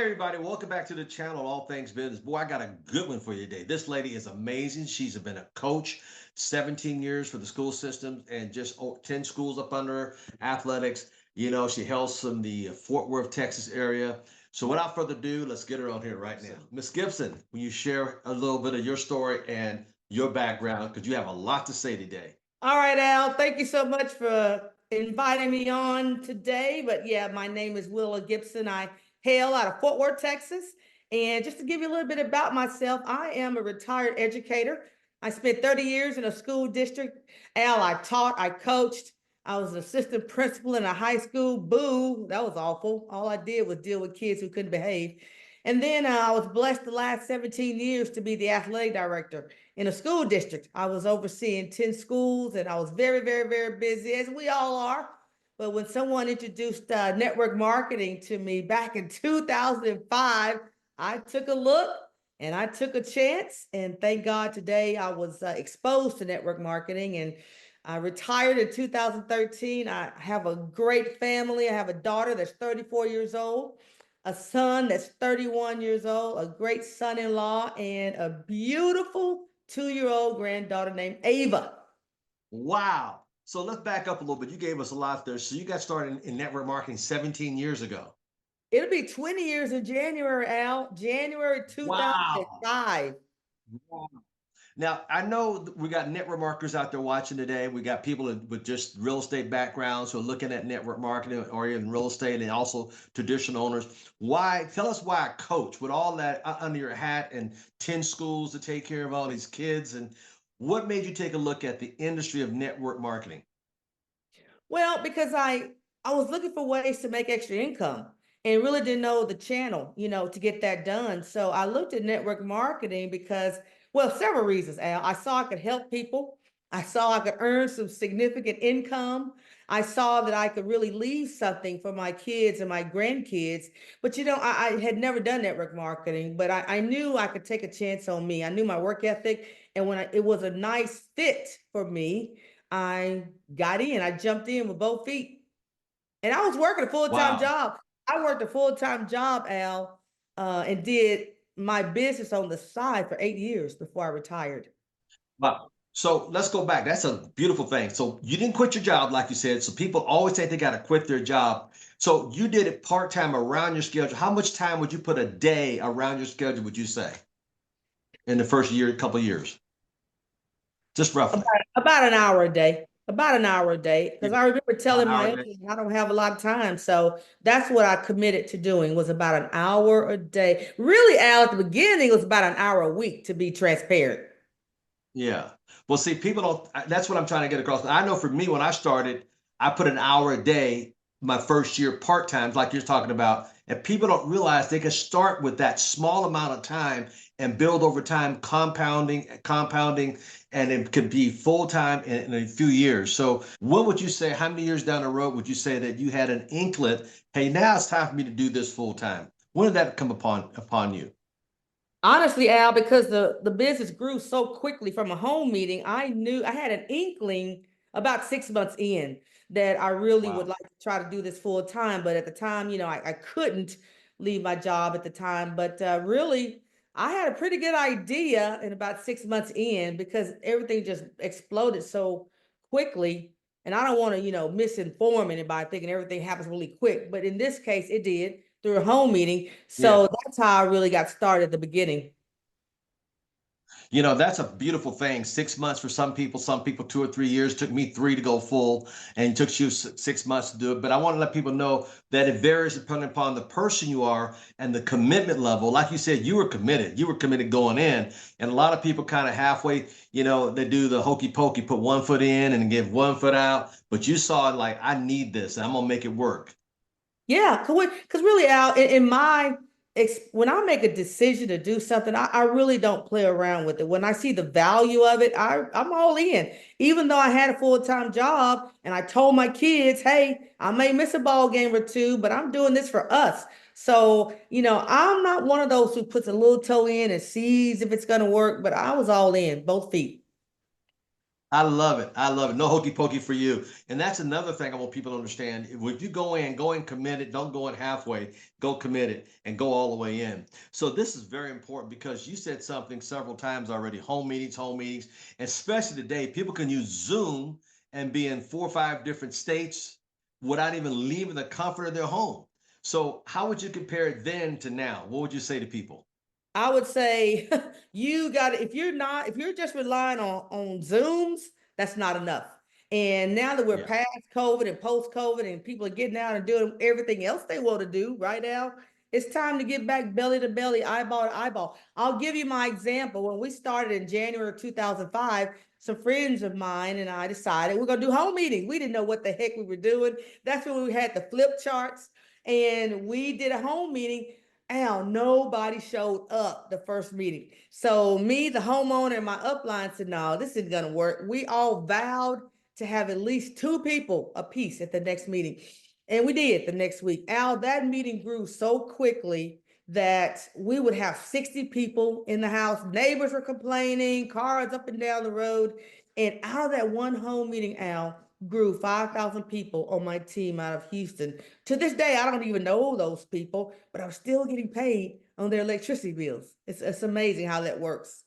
everybody. Welcome back to the channel, All Things Business. Boy, I got a good one for you today. This lady is amazing. She's been a coach 17 years for the school system and just 10 schools up under her, athletics. She hails from the Fort Worth, Texas area. So without further ado, let's get her on here right now. Miss Gibson, will you share a little bit of your story and your background? Because you have a lot to say today. All right, Al, thank you so much for inviting me on today. But yeah, my name is Willa Gipson. I hail out of Fort Worth, Texas. And just to give you a little bit about myself, I am a retired educator. I spent 30 years in a school district. Al, I taught, I coached. I was an assistant principal in a high school. Boo, that was awful. All I did was deal with kids who couldn't behave. And then I was blessed the last 17 years to be the athletic director in a school district. I was overseeing 10 schools and I was very, very, very busy, as we all are. But when someone introduced network marketing to me back in 2005, I took a look and I took a chance. And thank God today I was exposed to network marketing, and I retired in 2013. I have a great family. I have a daughter that's 34 years old, a son that's 31 years old, a great son-in-law, and a beautiful 2-year-old granddaughter named Ava. Wow. So let's back up a little bit. You gave us a lot there. So you got started in network marketing 17 years ago. It'll be 20 years in January, Al. January Wow. 2005. Wow. Now, I know we got network marketers out there watching today. We got people with just real estate backgrounds who are looking at network marketing or in real estate, and also traditional owners. Tell us why a coach with all that under your hat and 10 schools to take care of all these kids, and what made you take a look at the industry of network marketing? Well, because I was looking for ways to make extra income and really didn't know the channel, to get that done. So I looked at network marketing because, well, several reasons, Al. I saw I could help people. I saw I could earn some significant income. I saw that I could really leave something for my kids and my grandkids. But I had never done network marketing, but I knew I could take a chance on me. I knew my work ethic, and it was a nice fit for me, I got in. I jumped in with both feet. And I was working a full-time Wow. job. I worked a full-time job, Al, and did my business on the side for 8 years before I retired. Wow. So let's go back. That's a beautiful thing. So you didn't quit your job, like you said. So people always think they got to quit their job. So you did it part-time around your schedule. How much time would you put a day around your schedule, would you say, in the first year, couple of years? Just roughly. About an hour a day. About an hour a day. Yeah, Because I remember about telling an hour my a day. husband I don't have a lot of time. So that's what I committed to doing, was about an hour a day. Really, Al, at the beginning, it was about an hour a week, to be transparent. Yeah. Well, see, people don't, that's what I'm trying to get across. I know for me, when I started, I put an hour a day my first year part-time, like you're talking about. And people don't realize they can start with that small amount of time and build over time, compounding, and it could be full-time in a few years. So what would you say, how many years down the road would you say that you had an inklet, hey, now it's time for me to do this full-time? When did that come upon you? Honestly, Al, because the business grew so quickly from a home meeting, I knew I had an inkling about 6 months in that I really would Wow. like to try to do this full time. But at the time, I couldn't leave my job at the time. But really, I had a pretty good idea in about 6 months in, because everything just exploded so quickly. And I don't want to, misinform anybody thinking everything happens really quick. But in this case, it did, through a home meeting. Yeah. So that's how I really got started at the beginning. That's a beautiful thing. 6 months for some people 2 or 3 years. Took me three to go full, and it took you 6 months to do it. But I want to let people know that it varies depending upon the person you are and the commitment level. Like you said, you were committed. You were committed going in. And a lot of people kind of halfway, they do the hokey pokey, put one foot in and give one foot out. But you saw it like, I need this, and I'm gonna make it work. Yeah, because really, Al, in my when I make a decision to do something, I really don't play around with it. When I see the value of it, I'm all in. Even though I had a full-time job and I told my kids, hey, I may miss a ball game or two, but I'm doing this for us. So, I'm not one of those who puts a little toe in and sees if it's going to work, but I was all in, both feet. I love it. I love it. No hokey pokey for you. And that's another thing I want people to understand. If you go in committed, don't go in halfway, go committed and go all the way in. So this is very important because you said something several times already, home meetings, especially today, people can use Zoom and be in 4 or 5 different states without even leaving the comfort of their home. So how would you compare it then to now? What would you say to people? I would say you got to, if you're just relying on Zooms, that's not enough. And now that we're Yeah. past COVID and post COVID and people are getting out and doing everything else they want to do right now, it's time to get back belly to belly, eyeball to eyeball. I'll give you my example. When we started in January of 2005, some friends of mine and I decided we're going to do home meetings. We didn't know what the heck we were doing. That's when we had the flip charts and we did a home meeting. Al, nobody showed up the first meeting. So me, the homeowner, and my upline said, no, this isn't gonna work. We all vowed to have at least 2 people apiece at the next meeting. And we did the next week. Al, that meeting grew so quickly that we would have 60 people in the house. Neighbors were complaining, cars up and down the road. And out of that one home meeting, Al, grew 5,000 people on my team out of Houston. To this day, I don't even know those people, but I'm still getting paid on their electricity bills. It's amazing how that works.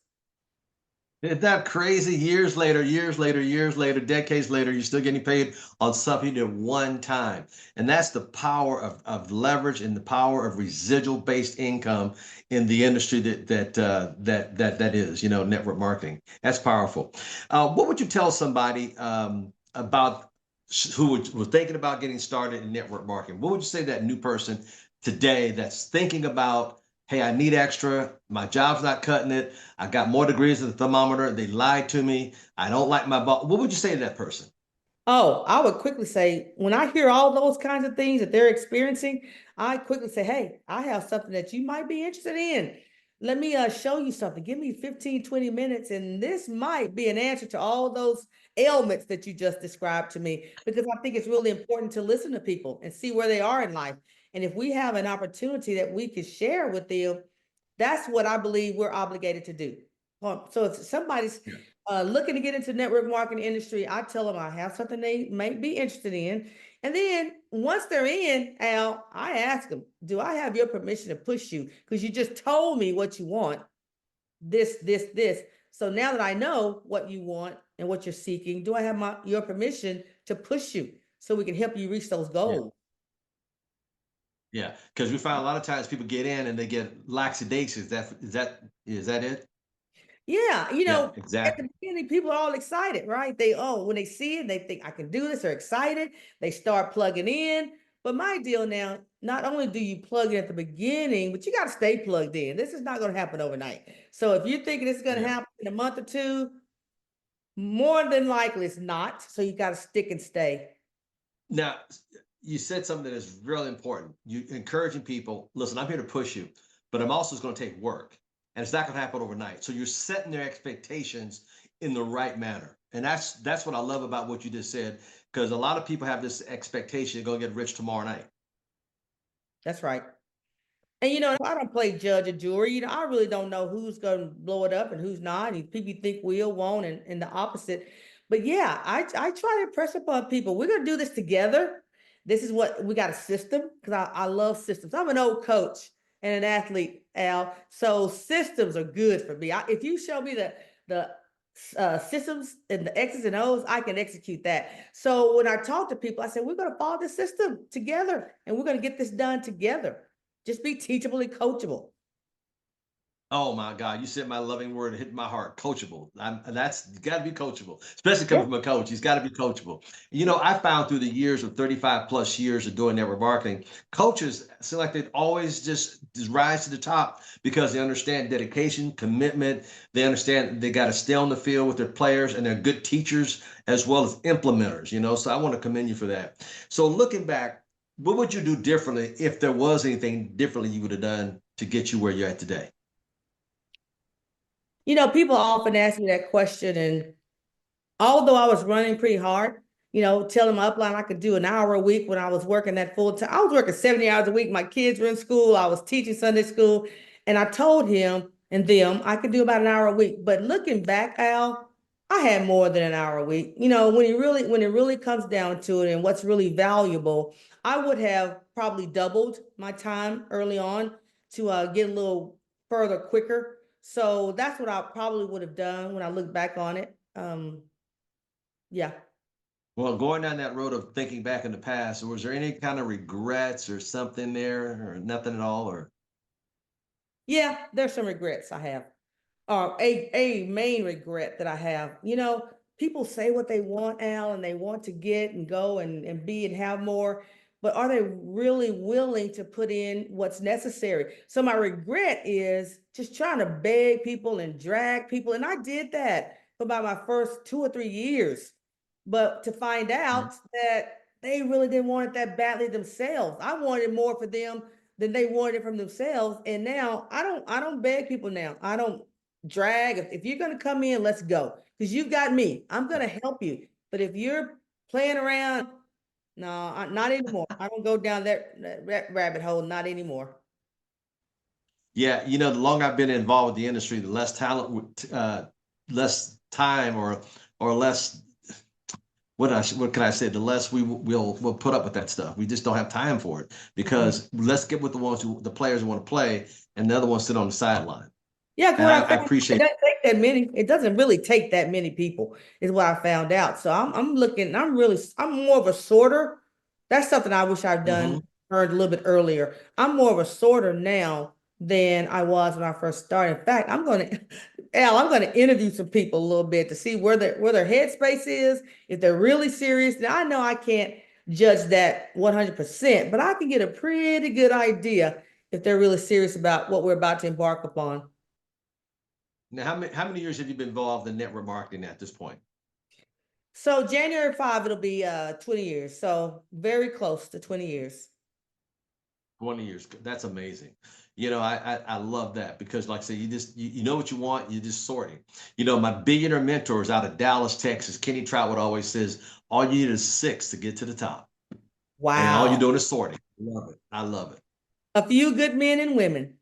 Isn't that crazy? Years later, decades later, you're still getting paid on something at one time. And that's the power of leverage and the power of residual based income in the industry that is, network marketing. That's powerful. What would you tell somebody about was thinking about getting started in network marketing? What would you say to that new person today that's thinking about, hey, I need extra, my job's not cutting it, I got more degrees than the thermometer. They lied to me. I don't like my boss. What would you say to that person? Oh, I would quickly say, when I hear all those kinds of things that they're experiencing, I quickly say, hey, I have something that you might be interested in. Let me show you something. Give me 15, 20 minutes, and this might be an answer to all those ailments that you just described to me, because I think it's really important to listen to people and see where they are in life. And if we have an opportunity that we can share with them, that's what I believe we're obligated to do. So if somebody's Yeah. looking to get into network marketing industry, I tell them I have something they might be interested in. And then once they're in, Al, I ask them, do I have your permission to push you? Because you just told me what you want, this. So now that I know what you want and what you're seeking, do I have your permission to push you so we can help you reach those Yeah. goals? Yeah. Because we find a lot of times people get in and they get lackadaisical. Is that it? Yeah, Yeah, at the exactly. beginning, people are all excited, right? When they see it, they think I can do this, they're excited, they start plugging in. But my deal now, not only do you plug in at the beginning, but you got to stay plugged in. This is not going to happen overnight. So if you're thinking this is going to Yeah. happen in a month or two, more than likely it's not. So you got to stick and stay. Now, you said something that is really important. You encouraging people, listen, I'm here to push you, but I'm also going to take work. And it's not going to happen overnight. So you're setting their expectations in the right manner. And that's what I love about what you just said, because a lot of people have this expectation you're going to get rich tomorrow night. That's right. And I don't play judge or jury. I really don't know who's gonna blow it up and who's not. And people think will, won't, and the opposite. But yeah, I try to impress upon people. We're gonna do this together. This is what we got, a system, because I love systems. I'm an old coach and an athlete, Al. So systems are good for me. If you show me the systems and the X's and O's, I can execute that. So when I talk to people, I say we're gonna follow the system together and we're gonna get this done together. Just be teachable and coachable. Oh my God, you said my loving word and hit my heart. Coachable. That's got to be coachable, especially Yeah. coming from a coach. He's got to be coachable. I found through the years of 35 plus years of doing network marketing, coaches seem like they always just rise to the top because they understand dedication, commitment. They understand they got to stay on the field with their players, and they're good teachers as well as implementers. So I want to commend you for that. So looking back, what would you do differently if there was anything differently you would have done to get you where you're at today? People often ask me that question, and although I was running pretty hard, telling my upline I could do an hour a week when I was working that full time. I was working 70 hours a week. My kids were in school. I was teaching Sunday school. And I told him and them I could do about an hour a week. But looking back, Al, I had more than an hour a week. When it really comes down to it and what's really valuable, I would have probably doubled my time early on to get a little further quicker. So that's what I probably would have done when I look back on it. Yeah. Well, going down that road of thinking back in the past, was there any kind of regrets or something there, or nothing at all? Or Yeah, there's some regrets I have. A main regret that I have. People say what they want, Al, and they want to get and go and be and have more, but are they really willing to put in what's necessary? So my regret is just trying to beg people and drag people, and I did that for about my first 2 or 3 years. But to find Mhm. out that they really didn't want it that badly themselves. I wanted more for them than they wanted it from themselves. And now I don't beg people now. I don't drag. If you're gonna come in, let's go. Because you've got me. I'm gonna help you. But if you're playing around, no, not anymore. I don't go down that rabbit hole, not anymore. Yeah, the longer I've been involved with the industry, the less talent, less time, or less. What can I say? The less we'll put up with that stuff. We just don't have time for it Mhm. because let's get with the players who want to play, and the other ones sit on the sideline. Yeah, And what I I found, it appreciate. doesn't take that many. It doesn't really take that many people, is what I found out. So I'm looking, I'm more of a sorter. That's something I wish I'd done, Mhm. heard a little bit earlier. I'm more of a sorter now than I was when I first started. In fact, I'm gonna interview some people a little bit to see where their headspace is, if they're really serious. Now I know I can't judge that 100%, but I can get a pretty good idea if they're really serious about what we're about to embark upon. Now, how many years have you been involved in network marketing at this point? So January 5, it'll be 20 years. So very close to 20 years. 20 years. That's amazing. I love that because, like I said, you know what you want. You're just sorting. My billionaire mentors out of Dallas, Texas, Kenny Troutwood always says, all you need is six to get to the top, and all you're Wow. doing is sorting. Love it. I love it. A few good men and women.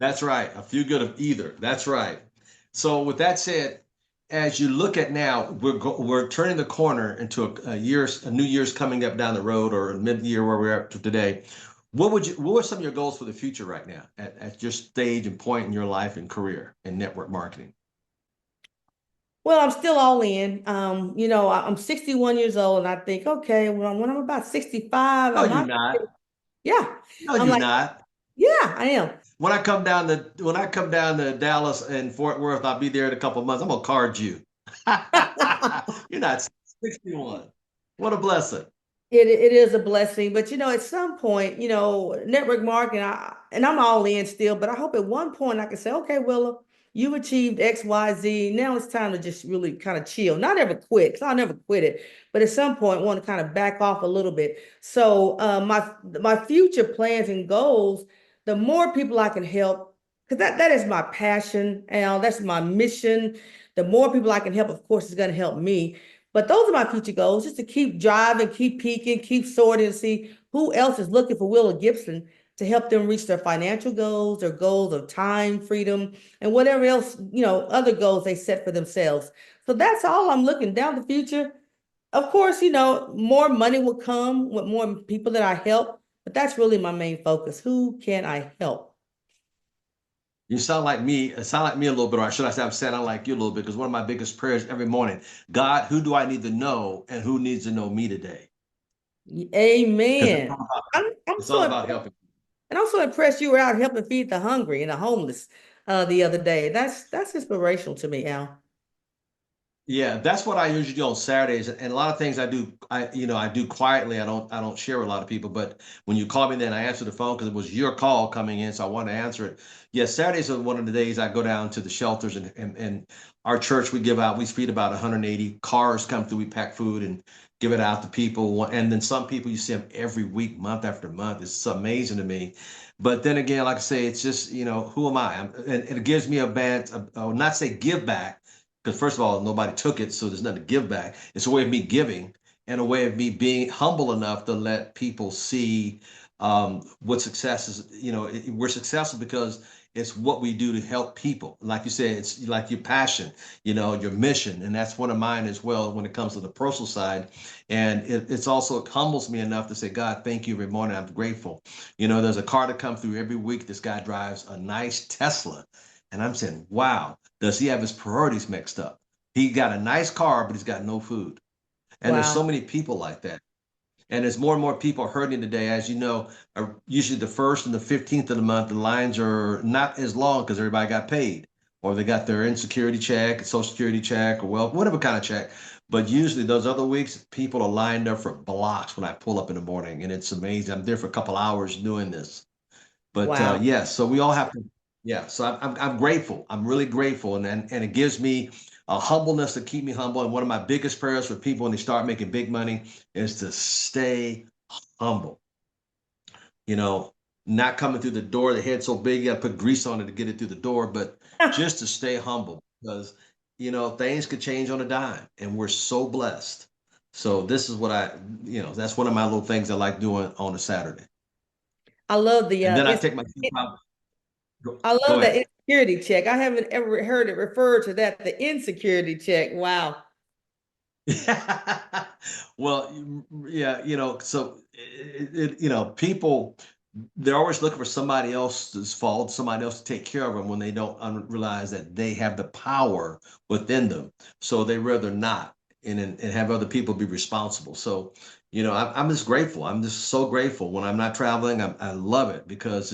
That's right. A few good of either. That's right. So, with that said, as you look at now, we're turning the corner into a new year's coming up down the road, or mid year where we're at today. What are some of your goals for the future right now at your stage and point in your life and career in network marketing? Well, I'm still all in. I'm 61 years old and I think, okay, well, when I'm about 65, No, am you're I? not. Yeah. No, I'm you're like, not. yeah, I am. When I come down to Dallas and Fort Worth, I'll be there in a couple of months. I'm gonna card you. You're not 61. What a blessing. It is a blessing, but at some point, network marketing, and I'm all in still, but I hope at one point I can say, okay, Willa, you've achieved X, Y, Z. Now it's time to just really kind of chill. Not ever quit, because I'll never quit it, but at some point want to kind of back off a little bit. So my future plans and goals, the more people I can help, because that is my passion, Al, that's my mission. The more people I can help, of course, is going to help me. But those are my future goals, just to keep driving, keep peaking, keep sorting, and see who else is looking for Willa Gipson to help them reach their financial goals, their goals of time, freedom, and whatever else, other goals they set for themselves. So that's all I'm looking down the future. Of course, more money will come with more people that I help, but that's really my main focus. Who can I help? You sound like me. Sound like me a little bit, or should I say, I'm sounding like you a little bit, because one of my biggest prayers every morning, God, who do I need to know, and who needs to know me today? Because Amen. I'm it's all so about impressed. helping. And I'm so impressed you were out helping feed the hungry and the homeless the other day. That's inspirational to me, Al. Yeah, that's what I usually do on Saturdays, and a lot of things I do quietly. I don't share with a lot of people. But when you call me, then I answer the phone because it was your call coming in, so I wanted to answer it. Yeah, Saturdays are one of the days I go down to the shelters, and our church, we feed about 180 cars come through. We pack food and give it out to people, and then some people you see them every week, month after month. It's amazing to me. But then again, like I say, it's just who am I? And it gives me not say give back, because first of all, nobody took it, so there's nothing to give back. It's a way of me giving and a way of me being humble enough to let people see what success is. We're successful because It's what we do to help people. Like you said, it's like your passion, your mission. And that's one of mine as well when it comes to the personal side. And it's also, it humbles me enough to say, God, thank you every morning. I'm grateful. There's a car that comes through every week. This guy drives a nice Tesla. And I'm saying, wow, does he have his priorities mixed up? He got a nice car, but he's got no food. And there's so Wow. many people like that. And as more and more people are hurting today, as you know, usually the first and the 15th of the month, the lines are not as long because everybody got paid or they got their insecurity check, social security check, or well, whatever kind of check. But usually those other weeks, people are lined up for blocks when I pull up in the morning, and it's amazing. I'm there for a couple hours doing this. But Wow. yes, so we all have to. Yeah, so I'm grateful. I'm really grateful, and it gives me a humbleness to keep me humble. And one of my biggest prayers for people when they start making big money is to stay humble. You know, not coming through the door, the head so big you got to put grease on it to get it through the door, but just to stay humble because things could change on a dime, and we're so blessed. So this is what that's one of my little things I like doing on a Saturday, I love the and then I take my time. Go, I go love ahead. the insecurity check. I haven't ever heard it referred to that, the insecurity check. Wow. Well, yeah, so people, they're always looking for somebody else's fault, somebody else to take care of them when they don't realize that they have the power within them. So they rather not and have other people be responsible. So, I'm just grateful. I'm just so grateful when I'm not traveling. I love it because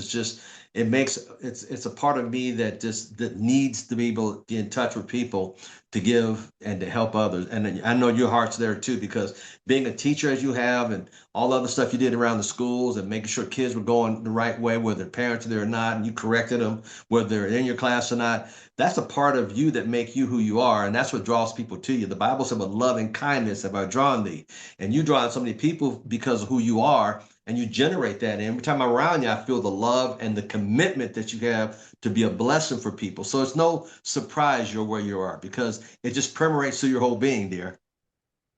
it makes it's a part of me that needs to be able to be in touch with people to give and to help others. And I know your heart's there too, because being a teacher as you have and all the other stuff you did around the schools and making sure kids were going the right way, whether their parents are there or not, and you corrected them, whether they're in your class or not, that's a part of you that make you who you are. And that's what draws people to you. The Bible said, with love and kindness have I drawn thee. And you draw so many people because of who you are, and you generate that. And every time I'm around you, I feel the love and the commitment that you have to be a blessing for people. So it's no surprise you're where you are because it just permeates through your whole being, dear.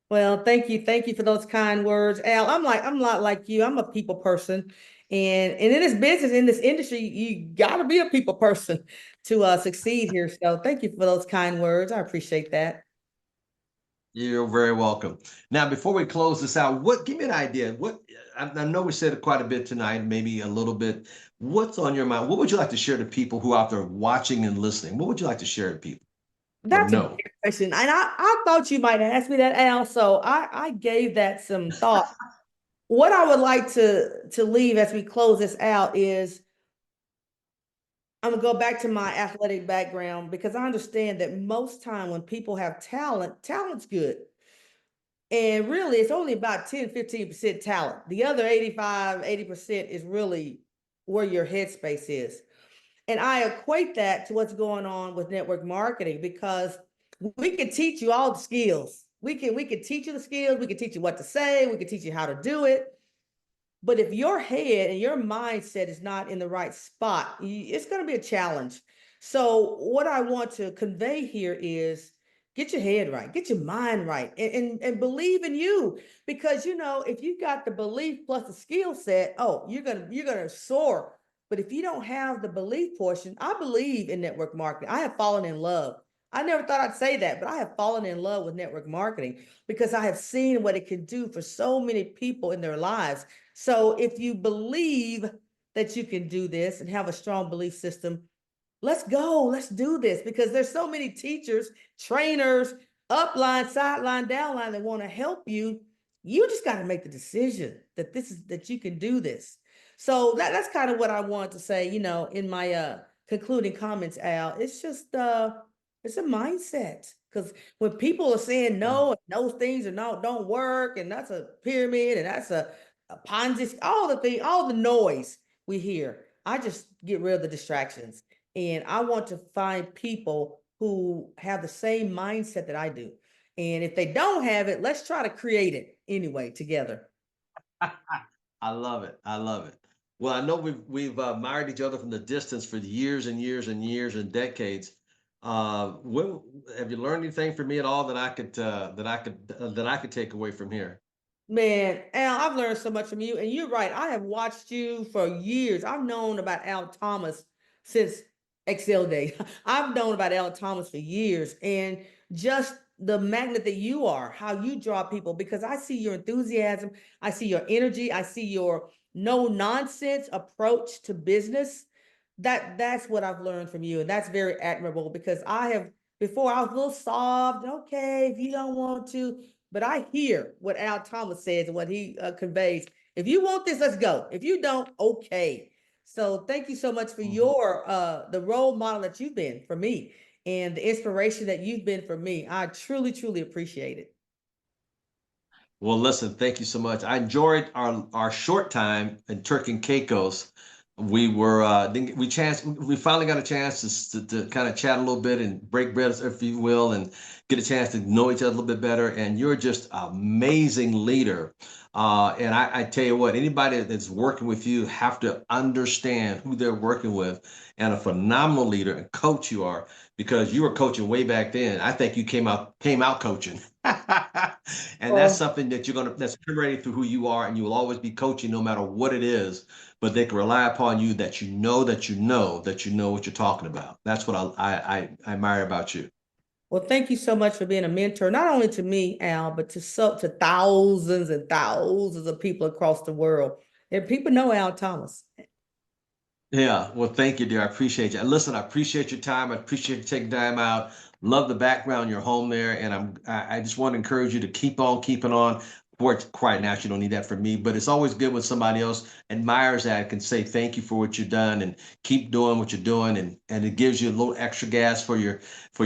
Well, thank you. Thank you for those kind words. Al, I'm not like you. I'm a people person. And in this business, in this industry, you gotta be a people person to succeed here. So thank you for those kind words. I appreciate that. You're very welcome. Now, before we close this out, give me an idea. I know we said it quite a bit tonight, maybe a little bit. What's on your mind? What would you like to share to people who are out there watching and listening? What would you like to share to people or That's a know? great question. And I thought you might ask me that, Al. So I gave that some thought. What I would like to leave as we close this out is I'm gonna go back to my athletic background because I understand that most time when people have talent, talent's good. And really, it's only about 10, 15% talent. The other 85, 80% is really where your headspace is. And I equate that to what's going on with network marketing because we can teach you all the skills. We can teach you the skills, we can teach you what to say, we can teach you how to do it. But if your head and your mindset is not in the right spot, it's going to be a challenge. So, what I want to convey here is get your head right, get your mind right, and believe in you. Because if you got the belief plus the skill set, oh, you're gonna soar. But if you don't have the belief portion, I believe in network marketing. I have fallen in love. I never thought I'd say that, but I have fallen in love with network marketing because I have seen what it can do for so many people in their lives. So if you believe that you can do this and have a strong belief system, let's go, let's do this because there's so many teachers, trainers, upline, sideline, downline that want to help you. You just got to make the decision that that you can do this. So that's kind of what I wanted to say, in my concluding comments, Al. It's just it's a mindset. Because when people are saying no, and those things are no don't work, and that's a pyramid, and that's a Ponzi, all the thing, all the noise we hear. I just get rid of the distractions. And I want to find people who have the same mindset that I do. And if they don't have it, let's try to create it anyway together. I love it. I love it. Well, I know we've admired each other from the distance for years and years and years and decades. When have you learned anything from me at all that I could take away from here? Man, Al, I've learned so much from you. And you're right. I have watched you for years. I've known about Al Thomas since Excel Day. I've known about Al Thomas for years, and just the magnet that you are, how you draw people, because I see your enthusiasm, I see your energy, I see your no nonsense approach to business. That's what I've learned from you, and that's very admirable, because I have before I was a little soft. Okay, if you don't want to, but I hear what Al Thomas says and what he conveys. If you want this, let's go. If you don't, okay. So thank you so much for your the role model that you've been for me and the inspiration that you've been for me. I truly, truly appreciate it. Well, listen, thank you so much. I enjoyed our short time in Turk and Caicos. We finally got a chance to kind of chat a little bit and break bread, if you will, and get a chance to know each other a little bit better. And you're just an amazing leader. And I tell you what, anybody that's working with you have to understand who they're working with, and a phenomenal leader and coach you are, because you were coaching way back then. I think you came out coaching. And that's Well, something that's generated through who you are, and you will always be coaching no matter what it is. But they can rely upon you, that you know what you're talking about. That's what I admire about you. well, thank you so much for being a mentor, not only to me, Al, but to thousands and thousands of people across the world. And people know Al Thomas. Yeah, well, thank you, dear. I appreciate you. And listen, I appreciate your time. I appreciate you taking time out. Love the background in your home there, and I just want to encourage you to keep on keeping on. For it's quiet now, you don't need that from me, but it's always good when somebody else admires that, can say thank you for what you've done and keep doing what you're doing, and it gives you a little extra gas for your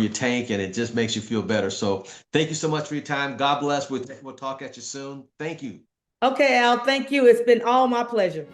tank, and it just makes you feel better. So thank you so much for your time. God bless. We'll talk at you soon. Thank you. Okay, Al, thank you. It's been all my pleasure.